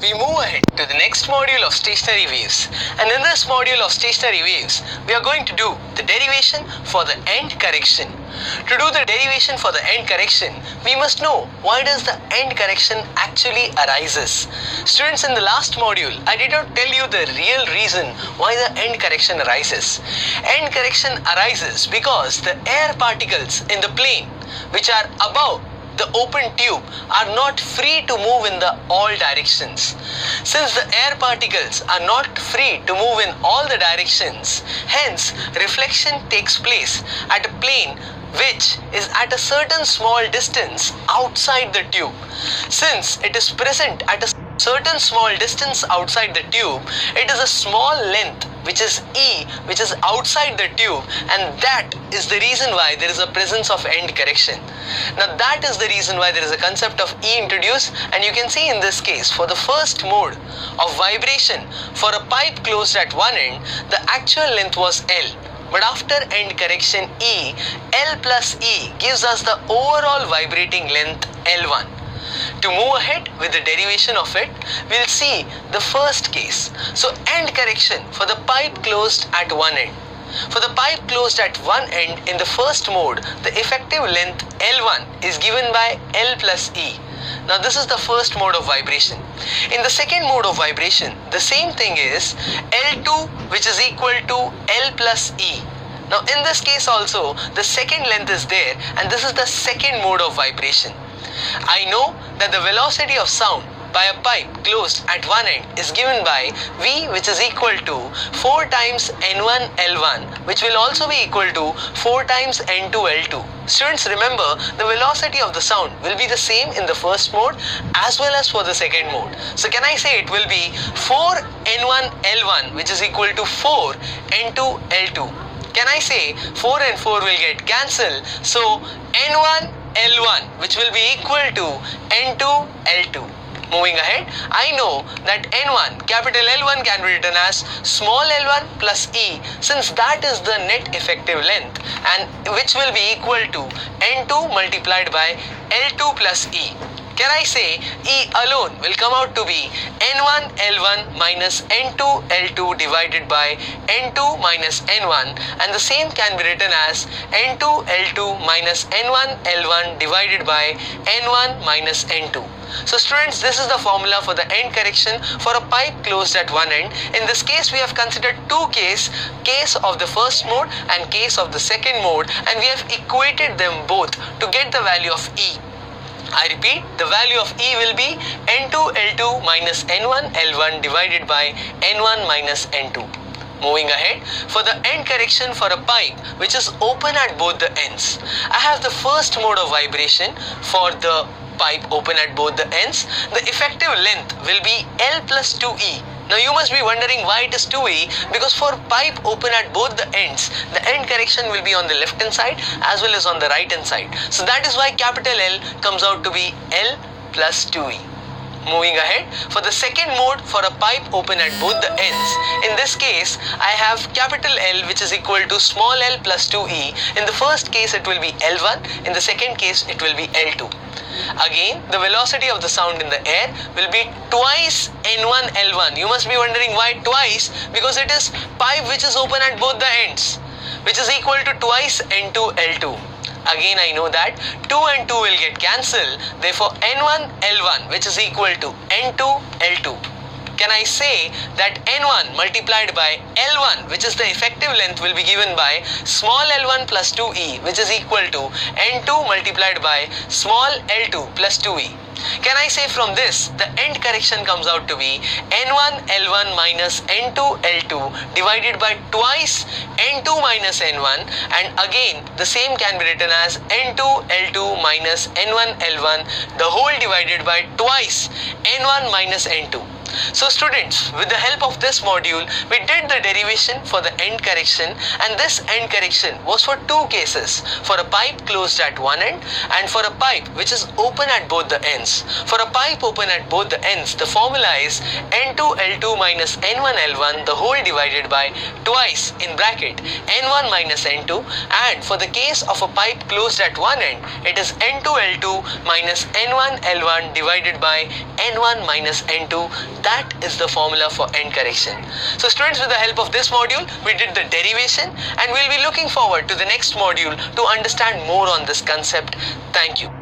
We move ahead to the next module of stationary waves, and in this module of stationary waves we are going to do the derivation for the end correction. To do the derivation for the end correction, we must know why does the end correction actually arises. Students, in the last module I did not tell you the real reason why the end correction arises. End correction arises because the air particles in the plane which are above the open tube are not free to move in the all directions. Since the air particles are not free to move in all the directions, hence reflection takes place at a plane which is at a certain small distance outside the tube. Since it is present at a certain small distance outside the tube, it is a small length which is E, which is outside the tube, and that is the reason why there is a presence of end correction. Now that is the reason why there is a concept of E introduced, and you can see in this case for the first mode of vibration for a pipe closed at one end, the actual length was L. But after end correction E, L plus E gives us the overall vibrating length L1. To move ahead with the derivation of it, we'll see the first case. So end correction for the pipe closed at one end. For the pipe closed at one end in the first mode, the effective length L1 is given by L plus E. Now this is the first mode of vibration. In the second mode of vibration, the same thing is L2, which is equal to L plus E. Now in this case also, the second length is there, and this is the second mode of vibration. I know that the velocity of sound by a pipe closed at one end is given by V, which is equal to 4 times N1 L1, which will also be equal to 4 times N2 L2. Students, remember the velocity of the sound will be the same in the first mode as well as for the second mode. So can I say it will be 4 N1 L1, which is equal to 4 N2 L2. Can I say 4 and 4 will get cancelled, so N1 L1, which will be equal to N2 L2. Moving ahead, I know that N1, capital L1 can be written as small l1 plus E, since that is the net effective length, and which will be equal to N2 multiplied by L2 plus E. Can I say E alone will come out to be N1 L1 minus N2 L2 divided by N2 minus N1, and the same can be written as N2 L2 minus N1 L1 divided by N1 minus N2. So students, this is the formula for the end correction for a pipe closed at one end. In this case, we have considered two cases, case of the first mode and case of the second mode, and we have equated them both to get the value of E. I repeat, the value of E will be N2 L2 minus N1 L1 divided by N1 minus N2. Moving ahead, for the end correction for a pipe which is open at both the ends, I have the first mode of vibration for the pipe open at both the ends. The effective length will be L plus 2E. Now you must be wondering why it is 2E, because for pipe open at both the ends, the end correction will be on the left hand side as well as on the right hand side. So that is why capital L comes out to be L plus 2E. Moving ahead, for the second mode for a pipe open at both the ends, in this case I have capital L, which is equal to small l plus 2E. In the first case it will be L1, in the second case it will be L2. Again, the velocity of the sound in the air will be twice N1 L1. You must be wondering why twice, because it is pipe which is open at both the ends, which is equal to twice N2 L2. Again, I know that 2 and 2 will get cancelled, therefore N1 L1, which is equal to N2 L2. Can I say that N1 multiplied by L1, which is the effective length, will be given by small l1 plus 2E, which is equal to N2 multiplied by small l2 plus 2E. Can I say from this, the end correction comes out to be N1 L1 minus N2 L2 divided by twice N2 minus N1, and again the same can be written as N2 L2 minus N1 L1, the whole divided by twice N1 minus N2. So students, with the help of this module, we did the derivation for the end correction, and this end correction was for two cases, for a pipe closed at one end and for a pipe which is open at both the ends. For a pipe open at both the ends, the formula is N2L2 minus N1L1 the whole divided by twice in bracket N1 minus N2, and for the case of a pipe closed at one end, it is N2L2 minus N1L1 divided by N1 minus N2. That is the formula for end correction. So students, with the help of this module, we did the derivation, and we'll be looking forward to the next module to understand more on this concept. Thank you.